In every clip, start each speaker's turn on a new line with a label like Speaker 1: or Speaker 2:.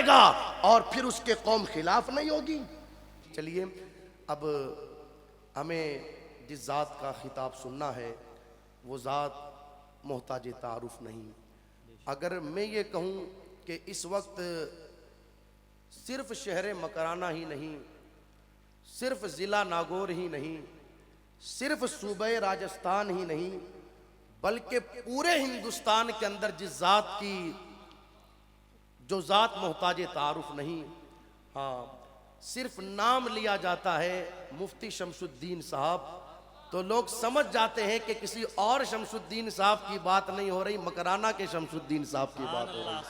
Speaker 1: करेगा और फिर उसके कौम खिलाफ नहीं होगी। चलिए, अब हमें जिस ज़ात का खिताब सुनना है वो ज़ात मोहताज तारुफ नहीं। अगर मैं ये कहूँ कि इस वक्त सिर्फ शहर मकराना ही नहीं, सिर्फ ज़िला नागौर ही नहीं, सिर्फ सूबे राजस्थान ही नहीं, बल्कि पूरे हिंदुस्तान के अंदर जिस ज़ात की जो ज़ात मोहताज तारुफ नहीं, हाँ, सिर्फ नाम लिया जाता है मुफ्ती शमसुद्दीन साहब, तो लोग समझ जाते हैं कि किसी और शमसुद्दीन साहब की बात नहीं हो रही, मकराना के शमसुद्दीन साहब की बात हो रही।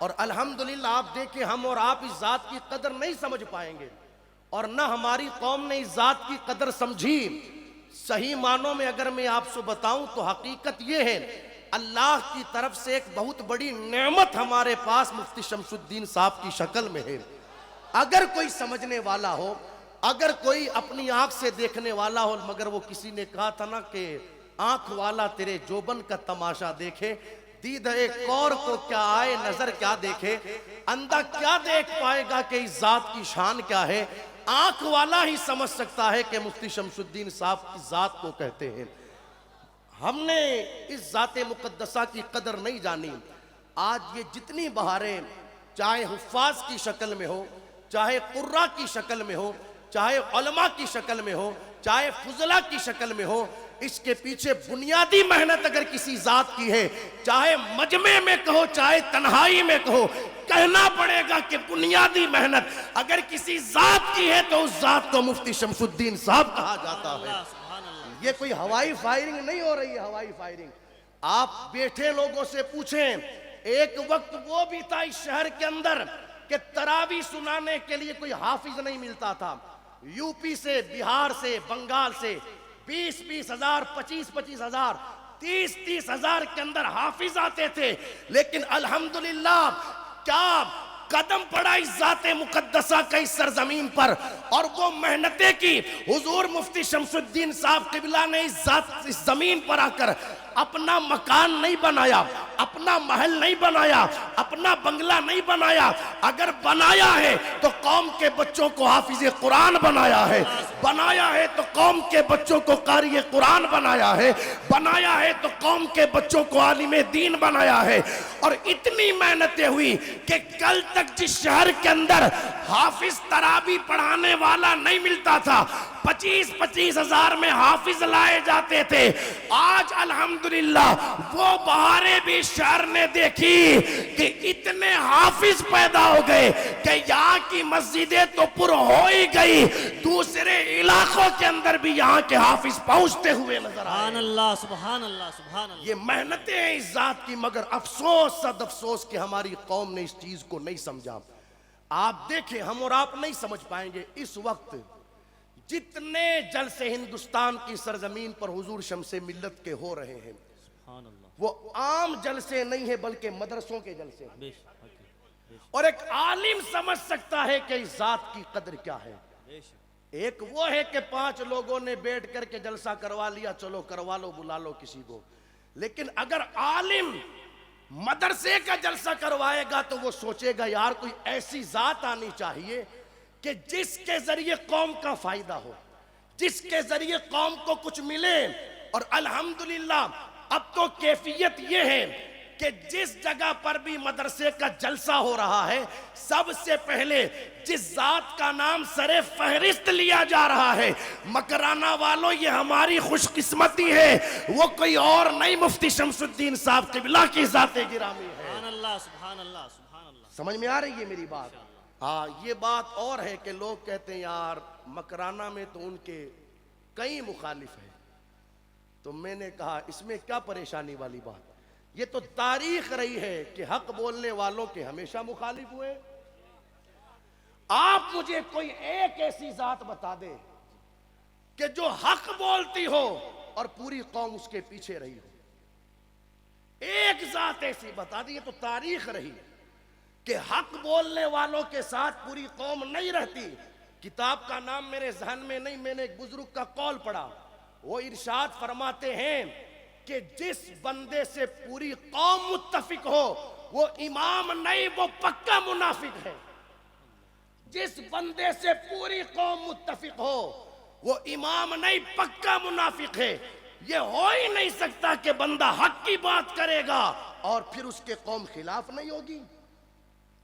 Speaker 1: और अल्हम्दुलिल्लाह आप देखें, हम और आप इस ज़ात की कदर नहीं समझ पाएंगे और न हमारी कौम ने इस ज़ात की कदर समझी। सही मानों में अगर मैं आपसे बताऊं तो हकीकत यह है, अल्लाह की तरफ से एक बहुत बड़ी नेमत हमारे पास मुफ्ती शमसुद्दीन साहब की शक्ल में है। अगर कोई समझने वाला हो, अगर कोई अपनी आंख से देखने वाला हो, मगर वो किसी ने कहा था ना कि आंख वाला तेरे जोबन का तमाशा देखे, दीद एक कौर को क्या आए नजर क्या देखे, अंधा क्या देख पाएगा कि इस जात की शान क्या है। आंख वाला ही समझ सकता है कि मुफ्ती शमसुद्दीन साहब इस जात को कहते हैं। हमने इस जाते मुकद्दसा की कदर नहीं जानी। आज ये जितनी बहारें, चाहे हुफ्फाज की शक्ल में हो, चाहे कुर्रा की शक्ल में हो, चाहे उलमा की शक्ल में हो, चाहे फुजला की शक्ल में हो, इसके पीछे बुनियादी मेहनत अगर किसी जात की है, चाहे मजमे में कहो चाहे तन्हाई में कहो, कहना पड़ेगा कि बुनियादी मेहनत अगर किसी जात की है तो उस जात को मुफ्ती शमसुद्दीन साहब कहा जाता है। ये कोई हवाई फायरिंग नहीं हो रही है, हवाई फायरिंग। आप बैठे लोगों से पूछें, एक वक्त वो भी था इस शहर के अंदर कि तरावी सुनाने के लिए कोई हाफिज नहीं मिलता था। यूपी से, बिहार से, बंगाल से 20-20 हजार, 25-25 हजार, 30-30 हजार के अंदर हाफिज आते थे। लेकिन अल्हम्दुलिल्लाह क्या कदम पड़ा इस जाते मुकद्दसा का इस सरजमीन पर, और वो मेहनतें की। हुजूर मुफ्ती शमसुद्दीन साहब किबला ने इस जमीन पर आकर अपना मकान नहीं बनाया, अपना महल नहीं बनाया, अपना बंगला नहीं बनाया। अगर बनाया है तो कौम के बच्चों को हाफिज कुरान बनाया है, बनाया है तो कौम के बच्चों को कारी कुरान बनाया है, बनाया है तो कौम के बच्चों को आलिम दीन बनाया है। और इतनी मेहनतें हुई कि कल तक जिस शहर के अंदर हाफिज तरावी पढ़ाने वाला नहीं मिलता था, 25-25 हजार में हाफिज लाए जाते थे। आज अल्हम्दुलिल्लाह वो बहारें भी शहर ने देखी कि इतने हाफिज पैदा हो गए कि यहाँ की मस्जिदें तो पुर हो ही गई, दूसरे इलाकों के अंदर भी यहाँ के हाफिज पहुंचते हुए नजर आए।
Speaker 2: सुभान अल्लाह, सुभान अल्लाह, सुभान अल्लाह।
Speaker 1: ये मेहनतें हैं इस जात की, मगर अफसोस सद अफसोस कि हमारी कौम ने इस चीज को नहीं समझा। आप देखें, हम और आप नहीं समझ पाएंगे, इस वक्त जितने जलसे हिंदुस्तान की सरजमीन पर हुजूर शमसे मिल्लत के हो रहे हैं, वो आम जलसे नहीं है बल्कि मदरसों के जलसे हैं। और एक आलिम समझ सकता है कि इस जात की कदर क्या है। एक वो है कि 5 लोगों ने बैठ करके जलसा करवा लिया, चलो करवा लो, बुला लो किसी को। लेकिन अगर आलिम मदरसे का जलसा करवाएगा तो वो सोचेगा यार कोई ऐसी जात आनी चाहिए कि जिसके जरिए कौम का फायदा हो, जिसके जरिए कौम को कुछ मिले। और अल्हम्दुलिल्लाह अब तो कैफियत यह है कि जिस जगह पर भी मदरसे का जलसा हो रहा है, सबसे पहले जिस जात का नाम सरे फहरिस्त लिया जा रहा है, मकराना वालों ये हमारी खुशकिस्मती है, वो कोई और नहीं मुफ्ती शमसुद्दीन साहब किबला की जाते गिरामी है।
Speaker 2: सुभान अल्लाह, सुभान अल्लाह, सुभान अल्लाह।
Speaker 1: समझ में आ रही है मेरी बात? हाँ, ये बात और है कि लोग कहते हैं यार मकराना में तो उनके कई मुखालिफ हैं। तो मैंने कहा इसमें क्या परेशानी वाली बात, ये तो तारीख रही है कि हक बोलने वालों के हमेशा मुखालिफ हुए। आप मुझे कोई एक ऐसी जात बता दे कि जो हक बोलती हो और पूरी कौम उसके पीछे रही हो। एक जात ऐसी बता दी, ये तो तारीख रही कि हक बोलने वालों के साथ पूरी कौम नहीं रहती। किताब का नाम मेरे जहन में नहीं, मैंने एक बुजुर्ग का कौल पढ़ा, वो इरशाद फरमाते हैं कि जिस बंदे से पूरी कौम मुत्तफिक हो वो इमाम नहीं, वो पक्का मुनाफिक है। जिस बंदे से पूरी कौम मुत्तफिक हो वो इमाम नहीं, पक्का मुनाफिक है। ये हो ही नहीं सकता कि बंदा हक की बात करेगा और फिर उसके कौम खिलाफ नहीं होगी।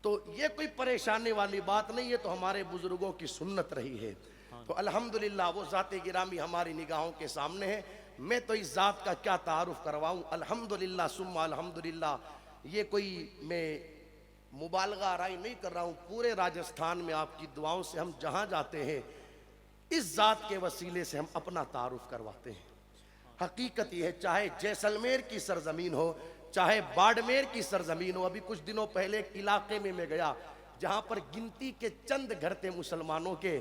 Speaker 1: तो ये कोई परेशानी वाली बात नहीं है, तो हमारे बुजुर्गों की सुन्नत रही है। तो अल्हम्दुलिल्लाह वो ज़ात गिरामी हमारी निगाहों के सामने है। मैं तो इस ज़ात का क्या तारुफ करवाऊँ। अल्हम्दुलिल्लाह सुम्मा अल्हम्दुलिल्लाह। ये कोई मैं मुबालगा आराई नहीं कर रहा हूँ। पूरे राजस्थान में आपकी दुआओं से हम जहाँ जाते हैं इस ज़ात के वसीले से हम अपना तारुफ करवाते हैं। हकीकत यह है, चाहे जैसलमेर की सरजमीन हो, चाहे बाड़मेर की सरजमीन हो। अभी कुछ दिनों पहले एक इलाके में मैं गया जहाँ पर गिनती के चंद घर थे मुसलमानों के।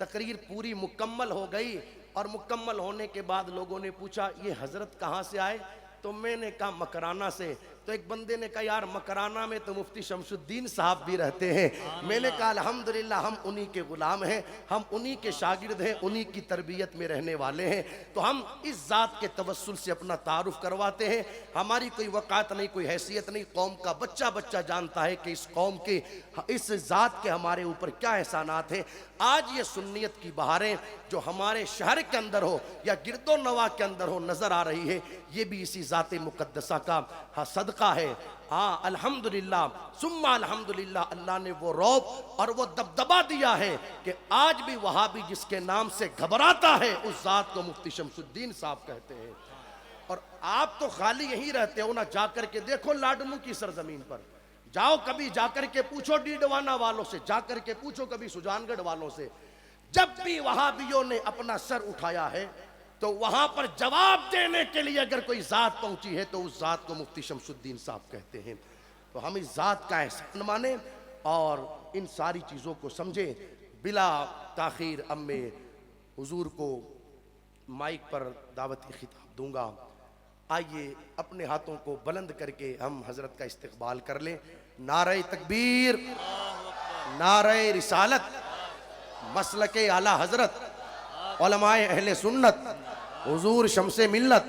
Speaker 1: तकरीर पूरी मुकम्मल हो गई और मुकम्मल होने के बाद लोगों ने पूछा ये हजरत कहाँ से आए, तो मैंने कहा मकराना से। तो एक बंदे ने कहा यार मकराना में तो मुफ्ती शमसुद्दीन साहब भी रहते हैं। मैंने कहा अल्हम्दुलिल्लाह हम उन्हीं के गुलाम हैं, हम उन्हीं के शागिर्द हैं, उन्हीं की तरबियत में रहने वाले हैं। तो हम इस ज़ात के तवस्सुल से अपना तारुफ करवाते हैं। हमारी कोई वक़ात नहीं, कोई हैसियत नहीं। कौम का बच्चा बच्चा जानता है कि इस कौम के, इस ज़ात के हमारे ऊपर क्या एहसानात हैं। आज ये सुन्नियत की बहारें जो हमारे शहर के अंदर हो या गिरदो नवा के अंदर हो नज़र आ रही है, ये भी इसी ज़ात मुक़द्दसा का सदका है। हाँ अल्हम्दुलिल्लाह सुम्मा अल्हम्दुलिल्लाह। अल्लाह ने वो रौब और वो दबदबा दिया है कि आज भी वहाबी जिसके नाम से घबराता है उस ज़ात को मुफ्ती शमसुद्दीन साहब कहते हैं। और आप तो खाली यहीं रहते हो ना, जाकर के देखो लाडनू की सरजमीन पर जाओ, कभी जाकर के पूछो डीडवाना वालों से, जाकर के पूछो कभी सुजानगढ़ वालों से। जब भी वहाबियों ने अपना सर उठाया है तो वहां पर जवाब देने के लिए अगर कोई जात पहुंची है तो उस जात को मुफ्ती शमसुद्दीन साहब कहते हैं। तो हम इस जात का एहसान माने और इन सारी चीज़ों को समझें। बिला ताखीर अब मैं हुजूर को माइक पर दावती खिताब दूंगा। आइए अपने हाथों को बुलंद करके हम हजरत का इस्तकबाल कर लें। नारे तकबीर, नारे रिसालत, मसलके आला हजरत, उलमाए अहले सुन्नत, हुजूर शमसे मिल्लत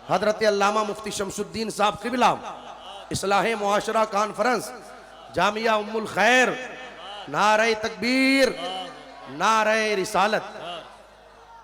Speaker 1: हजरत अल्लामा मुफ्ती शमसुद्दीन साहब क़िबला, इस्लाह मुआशरा कॉन्फ्रेंस जामिया उम्मुल खैर। नारे तकबीर, नारे रिसालत।